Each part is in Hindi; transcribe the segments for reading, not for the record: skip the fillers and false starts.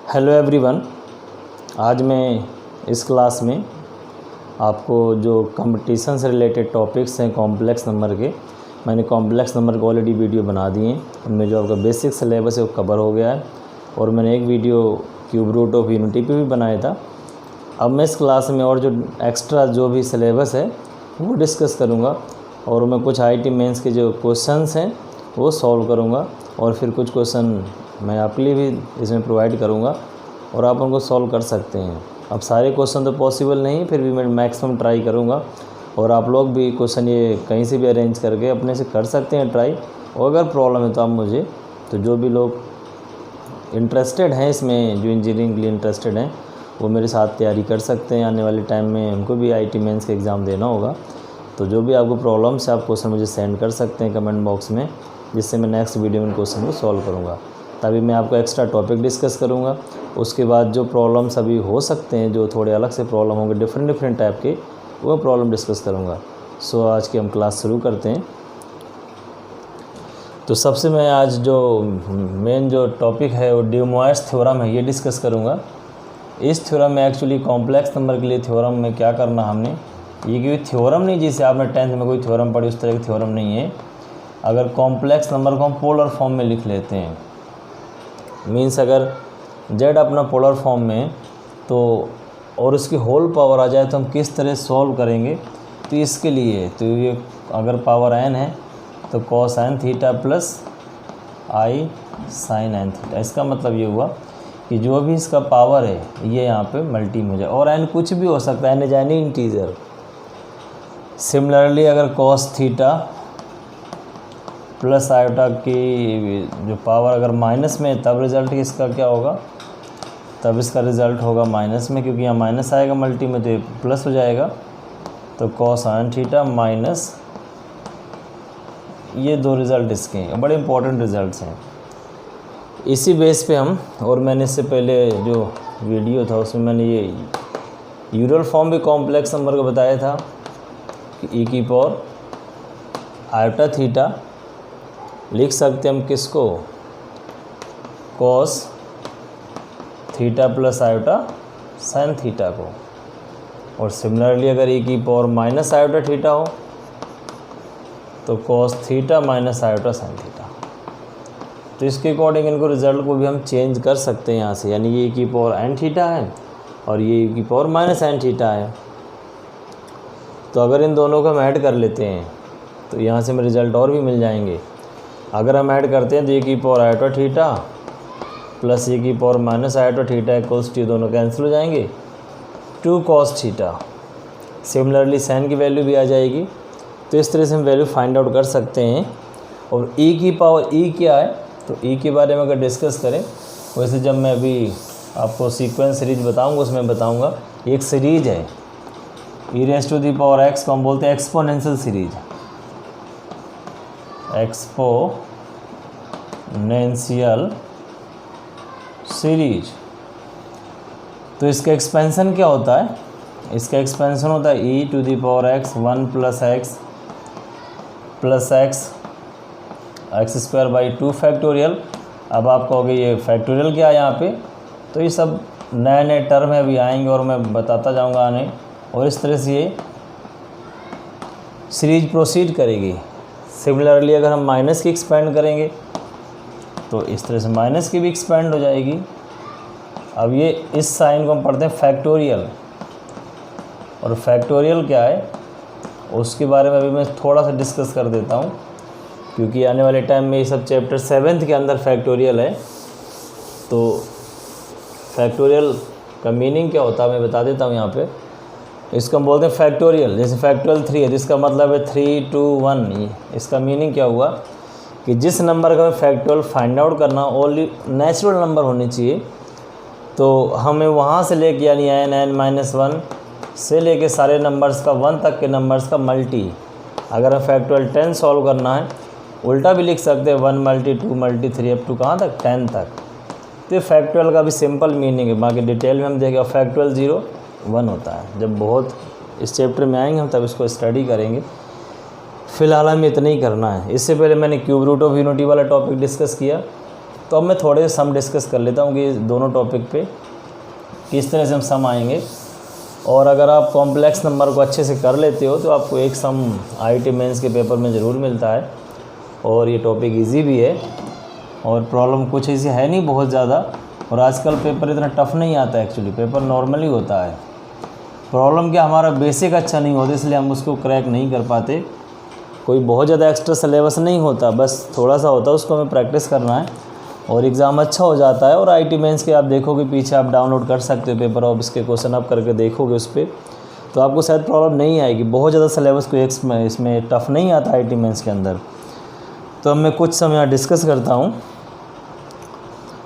Hello everyone. आज मैं इस क्लास में आपको जो कंपटीशन से रिलेटेड टॉपिक्स हैं कॉम्प्लेक्स नंबर के, मैंने कॉम्प्लेक्स नंबर के ऑलरेडी वीडियो बना दिए हैं। उनमें जो आपका बेसिक सिलेबस है वो कवर हो गया है और मैंने एक video cube root of unity पे भी बनाया था। अब मैं इस क्लास में और जो एक्स्ट्रा जो भी सिलेबस है वो डिस्कस करूँगा और मैं कुछ IIT मेंस के जो क्वेश्चंस हैं वो सॉल्व करूँगा और फिर कुछ क्वेश्चन मैं आपके लिए भी इसमें प्रोवाइड करूँगा और आप उनको सॉल्व कर सकते हैं। अब सारे क्वेश्चन तो पॉसिबल नहीं, फिर भी मैं मैक्सिमम ट्राई करूँगा और आप लोग भी क्वेश्चन ये कहीं से भी अरेंज करके अपने से कर सकते हैं ट्राई। और अगर प्रॉब्लम है तो आप मुझे, तो जो भी लोग इंटरेस्टेड हैं इसमें, जो इंजीनियरिंग के लिए इंटरेस्टेड हैं, वो मेरे साथ तैयारी कर सकते हैं। आने वाले टाइम में उनको भी IIT मेंस का एग्ज़ाम देना होगा, तो जो भी आपको प्रॉब्लम्स है आप क्वेश्चन मुझे सेंड कर सकते हैं कमेंट बॉक्स में, जिससे मैं नेक्स्ट वीडियो में क्वेश्चन को सॉल्व करूँगा। तभी मैं आपको एक्स्ट्रा टॉपिक डिस्कस करूँगा। उसके बाद जो प्रॉब्लम्स अभी हो सकते हैं, जो थोड़े अलग से प्रॉब्लम होंगे डिफरेंट टाइप के, वो प्रॉब्लम डिस्कस करूँगा। सो आज की हम क्लास शुरू करते हैं। तो सबसे मैं आज जो मेन जो टॉपिक है वो डे मोइस थ्योरम है, ये डिस्कस करूँगा। इस थ्योरम में एक्चुअली कॉम्प्लेक्स नंबर के लिए थ्योरम में क्या करना हमने, ये कोई थ्योरम नहीं जिसे आपने 10th में कोई थ्योरम पढ़ी, उस तरह की थ्योरम नहीं है। अगर कॉम्प्लेक्स नंबर को हम पोलर फॉर्म में लिख लेते हैं, मीन्स अगर z अपना पोलर फॉर्म में तो और उसकी होल पावर आ जाए तो हम किस तरह सॉल्व करेंगे। तो इसके लिए तो ये अगर पावर n है तो cos n theta plus i sin n theta, इसका मतलब ये हुआ कि जो भी इसका पावर है ये यहाँ पे मल्टी में हो जाए, और n कुछ भी हो सकता है, n जाए नहीं इंटीजर। सिमिलरली अगर cos थीटा प्लस आयोटा की जो पावर अगर माइनस में, तब रिज़ल्ट इसका क्या होगा, तब इसका रिज़ल्ट होगा माइनस में, क्योंकि यहाँ माइनस आएगा मल्टी में तो ये प्लस हो जाएगा। तो cos n थीटा माइनस, ये दो रिज़ल्ट इसके हैं, बड़े इंपॉर्टेंट रिज़ल्ट्स हैं। इसी बेस पे हम, और मैंने इससे पहले जो वीडियो था उसमें मैंने ये यूरल फॉर्म भी कॉम्प्लेक्स नंबर को बताया था कि e की पावर आयोटा थीटा लिख सकते हम किसको, cos theta plus iota sin theta को। और सिमिलरली अगर e की पावर माइनस आयोटा थीटा हो तो cos theta minus iota sin theta. तो इसके अकॉर्डिंग इनको रिज़ल्ट को भी हम चेंज कर सकते हैं यहाँ से, यानी ये e की पावर n थीटा है और ये e की पावर माइनस n थीटा है। तो अगर इन दोनों को हम ऐड कर लेते हैं तो यहाँ से हमें रिज़ल्ट और भी मिल जाएंगे। अगर हम ऐड करते हैं तो e की power iota theta plus e की power minus iota theta equals to, दोनों कैंसिल हो जाएंगे, 2 cos थीटा। सिमिलरली sin की वैल्यू भी आ जाएगी। तो इस तरह से हम वैल्यू फाइंड आउट कर सकते हैं। और e की पावर e क्या है, तो e के बारे में अगर डिस्कस करें, वैसे जब मैं अभी आपको सीक्वेंस सीरीज बताऊँगा उसमें बताऊँगा, एक सीरीज है e raise to the power x को हम बोलते हैं एक्सपोनेंशियल सीरीज, एक्सपोनेंशियल सीरीज। तो इसका एक्सपेंशन क्या होता है, इसका एक्सपेंशन होता है e to the power x 1 plus x square by 2 factorial. अब आप कहोगे ये फैक्टोरियल क्या है यहाँ पे, तो ये सब नए नए टर्म है, अभी आएंगे और मैं बताता जाऊँगा आने। और इस तरह से ये सीरीज प्रोसीड करेगी। सिमिलरली अगर हम माइनस की एक्सपेंड करेंगे तो इस तरह से माइनस की भी एक्सपेंड हो जाएगी। अब ये इस साइन को हम पढ़ते हैं फैक्टोरियल, और फैक्टोरियल क्या है उसके बारे में अभी मैं थोड़ा सा डिस्कस कर देता हूँ, क्योंकि आने वाले टाइम में ये सब चैप्टर 7th के अंदर फैक्टोरियल है। तो फैक्टोरियल का मीनिंग क्या होता है मैं बता देता हूँ यहाँ पे। इसको हम बोलते हैं फैक्टोरियल, जैसे फैक्टोरियल 3 है जिसका मतलब है 3 2 1। इसका मीनिंग क्या हुआ कि जिस नंबर का हमें फैक्टोरियल फाइंड आउट करना, ओनली नेचुरल नंबर होनी चाहिए, तो हमें वहाँ से लेके यानी n-1 से लेके सारे नंबर्स का 1 तक के नंबर्स का मल्टी, अगर हम फैक्टोरियल 10 सॉल्व करना है, उल्टा भी लिख सकते हैं 1 मल्टी 2 मल्टी 3 अप टू कहाँ तक 10 तक। तो फैक्टोरियल का भी सिंपल मीनिंग है, बाकी डिटेल में हम देखेंगे। फैक्टोरियल 0 1 होता है, जब बहुत इस चैप्टर में आएंगे हम तब इसको स्टडी करेंगे। फ़िलहाल हमें इतना ही करना है। इससे पहले मैंने क्यूब रूट ऑफ यूनिटी वाला टॉपिक डिस्कस किया, तो अब मैं थोड़े सम डिस्कस कर लेता हूँ कि दोनों टॉपिक पे किस तरह से हम सम आएंगे। और अगर आप कॉम्प्लेक्स नंबर को अच्छे से कर लेते हो तो आपको एक सम IIT मेंस के पेपर में ज़रूर मिलता है। और ये टॉपिक इजी भी है और प्रॉब्लम कुछ ऐसी है नहीं बहुत ज़्यादा। और आजकल पेपर इतना टफ नहीं आता, एक्चुअली पेपर नॉर्मली होता है। प्रॉब्लम क्या, हमारा बेसिक अच्छा नहीं होता इसलिए हम उसको क्रैक नहीं कर पाते। कोई बहुत ज़्यादा एक्स्ट्रा सिलेबस नहीं होता, बस थोड़ा सा होता है, उसको हमें प्रैक्टिस करना है और एग्ज़ाम अच्छा हो जाता है। और IIT मेंस के आप देखोगे पीछे आप डाउनलोड कर सकते हो पेपर और इसके क्वेश्चन आप करके देखोगे उस पर, तो आपको शायद प्रॉब्लम नहीं आएगी। बहुत ज़्यादा सिलेबस को इसमें टफ़ नहीं आता IIT मेंस के अंदर। तो अब मैं कुछ सम यहाँ डिस्कस करता हूँ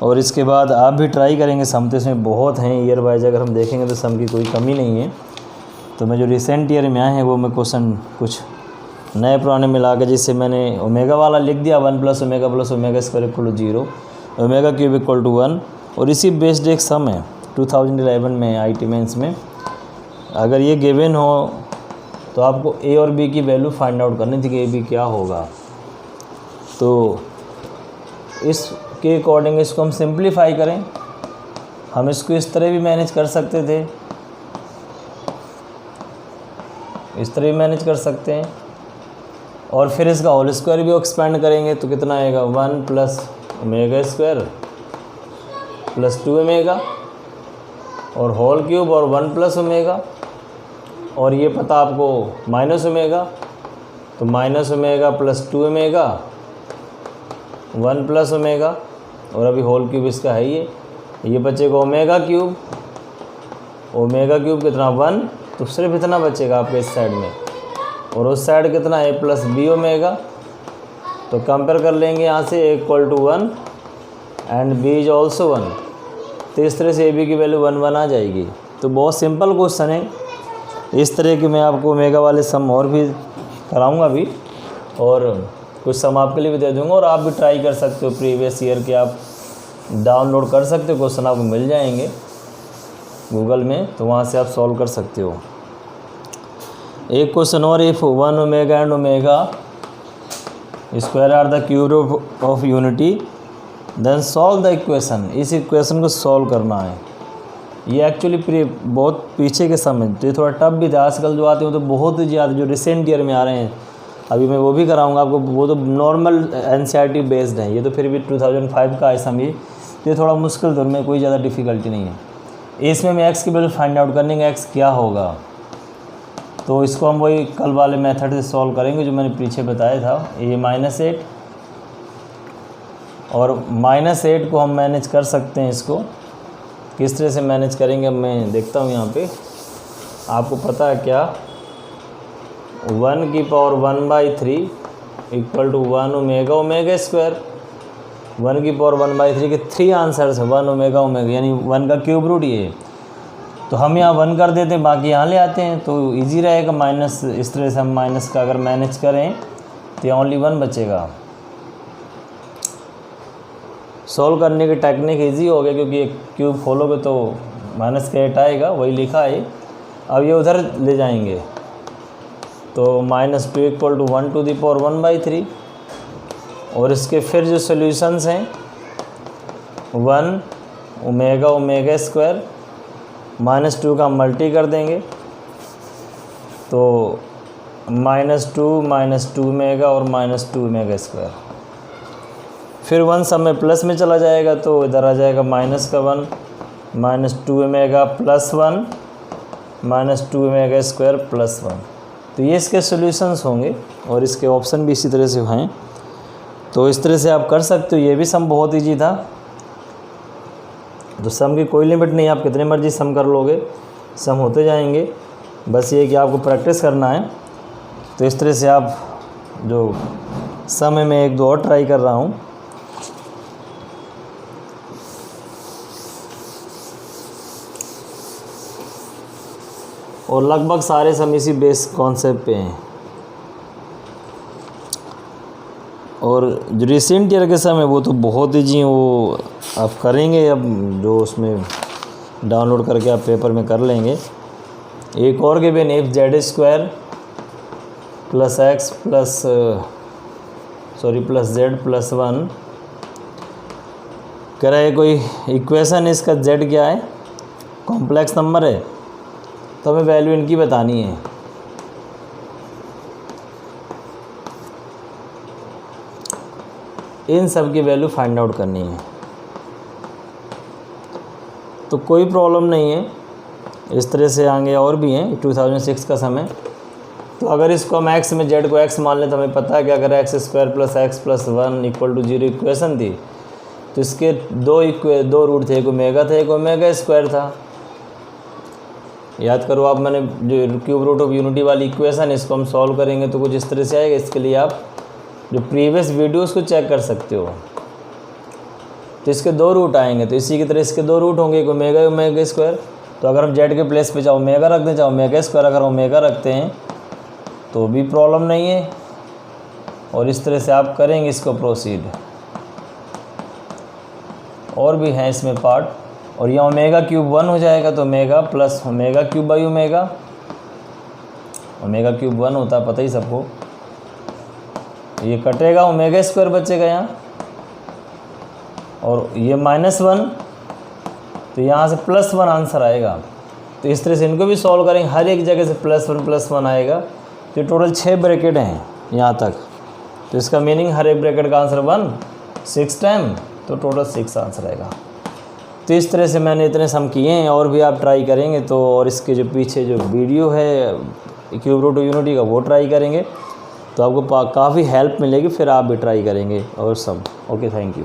और इसके बाद आप भी ट्राई करेंगे। सम तो इसमें बहुत हैं, ईयर वाइज अगर हम देखेंगे तो सम की कोई कमी नहीं है। तो मैं जो रिसेंट ईयर में आए हैं वो मैं क्वेश्चन कुछ नए पुराने मिला के, जिससे मैंने ओमेगा वाला लिख दिया 1 + ओमेगा स्क्वायर = 0, ओमेगा क्यूब = 1। और इसी बेस्ड एक सम है 2011 में IIT मेंस में। अगर ये गिवन हो तो आपको A और B की वैल्यू फाइंड आउट करनी थी कि A B क्या होगा। तो इसके अकॉर्डिंग इसको हम सिंप्लीफाई करें, हम इसको इस तरह भी मैनेज कर सकते थे, इस तरह भी मैनेज कर सकते हैं। और फिर इसका होल स्क्वायर भी एक्सपेंड करेंगे तो कितना आएगा 1 + ओमेगा स्क्वायर + 2 ओमेगा और होल क्यूब और 1 + ओमेगा। और ये पता आपको माइनस ओमेगा, तो माइनस ओमेगा + 2 ओमेगा 1 + ओमेगा। और अभी होल क्यूब इसका है ये बचेगा ओमेगा क्यूब कितना 1, तो सिर्फ इतना बचेगा आपके इस साइड में। और उस साइड कितना A + B ओमेगा। तो कंपेयर कर लेंगे यहाँ से A = 1 and B is also 1। तो इस तरह से AB की वैल्यू 1 1 आ जाएगी। तो बहुत सिंपल क्वेश्चन है। इस तरह की मैं आपको ओमेगा वाले सम और भी कराऊंगा भी, और कुछ सम आपके लिए भी दे दूंगा। और आप भी ट्राई कर सकते हो, प्रीवियस ईयर के आप डाउनलोड कर सकते हो, क्वेश्चन आपको मिल जाएंगे गूगल में, तो वहाँ से आप सॉल्व कर सकते हो। एक क्वेश्चन और, if 1 omega and omega square are the cube of unity then solve the equation. इस इक्वेशन को सॉल्व करना है। ये एक्चुअली बहुत पीछे के समय, तो ये थोड़ा टफ भी था। आजकल जो आते हैं तो बहुत ही ज़्यादा, जो रिसेंट ईयर में आ रहे हैं अभी मैं वो भी कराऊंगा आपको, वो तो नॉर्मल NCERT बेस्ड है। ये तो फिर भी 2005 का है सम, ये थोड़ा मुश्किल, तो में कोई ज़्यादा डिफ़िकल्टी नहीं है। इसमें मैं x की वैल्यू फाइंड आउट करने का x क्या होगा, तो इसको हम वही कल वाले मेथड से सॉल्व करेंगे जो मैंने पीछे बताया था। ये -8 और -8 को हम मैनेज कर सकते हैं। इसको किस तरह से मैनेज करेंगे अब मैं देखता हूँ। यहाँ पे आपको पता है क्या, 1 की पावर 1/3 = 1 ओमेगा स्क्वायर। 1 की पावर 1/3 के 3 आंसर्स है, 1 ओमेगा यानी 1 का क्यूब रूट ये। तो हम यहाँ 1 कर देते हैं, बाकी यहाँ ले आते हैं, तो इजी रहेगा। माइनस इस तरह से हम माइनस का अगर मैनेज करें तो ओनली 1 बचेगा। सॉल्व करने की टेक्निक इजी हो गया, क्योंकि एक क्यूब खोलोगे तो -8 आएगा, वही लिखा है। अब ये उधर ले जाएंगे तो -2 = 1 to the power 1/3। और इसके फिर जो सॉल्यूशंस हैं 1 ओमेगा स्क्वायर -2 का मल्टी कर देंगे तो -2 ओमेगा और -2 ओमेगा स्क्वायर। फिर 1 सब में प्लस में चला जाएगा तो इधर आ जाएगा माइनस का 1 -2 ओमेगा + 1 -2 ओमेगा स्क्वायर + 1। तो ये इसके सॉल्यूशंस होंगे और इसके ऑप्शन भी इसी तरह से हैं। तो इस तरह से आप कर सकते हो। ये भी सम बहुत ईजी था। तो सम की कोई लिमिट नहीं, आप कितने मर्जी सम कर लोगे, सम होते जाएंगे। बस ये कि आपको प्रैक्टिस करना है। तो इस तरह से आप जो सम है मैं 1-2 और ट्राई कर रहा हूँ। और लगभग सारे सम इसी बेस कॉन्सेप्ट पे हैं। और जो रिसेंट ईयर के सम है वो तो बहुत ही जी, वो आप करेंगे, अब जो उसमें डाउनलोड करके आप पेपर में कर लेंगे। एक और given, if z² + x + z + 1 कह रहा है कोई इक्वेशन इसका z क्या है, कॉम्प्लेक्स नंबर है, तो हमें वैल्यू इनकी बतानी है। इन सब की वैल्यू फाइंड आउट करनी है। तो कोई प्रॉब्लम नहीं है, इस तरह से आगे और भी हैं। 2006 का समय, तो अगर इसको हम x में z को x मान लें तो हमें पता है कि अगर x² + x + 1 = 0 इक्वेशन थी तो इसके दो रूट थे, एक ओमेगा था, एक ओमेगा स्क्वायर था। याद करो आप, मैंने जो क्यूब रूट ऑफ यूनिटी वाली इक्वेशन, इसको हम सॉल्व करेंगे तो कुछ इस तरह से आएगा। इसके लिए आप जो प्रीवियस वीडियोस को चेक कर सकते हो। तो इसके दो रूट आएंगे, तो इसी की तरह इसके दो रूट होंगे, एक ओमेगा ओमेगा स्क्वायर। तो अगर हम जेड के प्लेस पे चाहे ओमेगा रख दें, चाहे ओमेगा स्क्वायर, अगर ओमेगा रखते हैं तो भी प्रॉब्लम नहीं है। और इस तरह से आप करेंगे इसको प्रोसीड। और भी हैं इसमें पार्ट, और यह ओमेगा क्यूब 1 हो जाएगा, तो omega plus omega cube by omega 1 होता है, पता ही सबको। ये कटेगा, ओमेगा स्क्वायर बचेगा यहाँ, और ये -1, तो यहाँ से +1 आंसर आएगा। तो इस तरह से इनको भी सॉल्व करेंगे, हर एक जगह से +1 आएगा। तो टोटल 6 ब्रैकेट हैं यहाँ तक, तो इसका मीनिंग हर एक ब्रैकेट का आंसर 1 6 टाइम, तो टोटल 6 आंसर आएगा। तो इस तरह से मैंने इतने सम किए हैं, और भी आप ट्राई करेंगे तो। और इसके जो पीछे जो वीडियो है क्यूब रूट ऑफ यूनिटी का, वो ट्राई करेंगे तो आपको काफ़ी हेल्प मिलेगी, फिर आप भी ट्राई करेंगे और सब। Okay, thank you.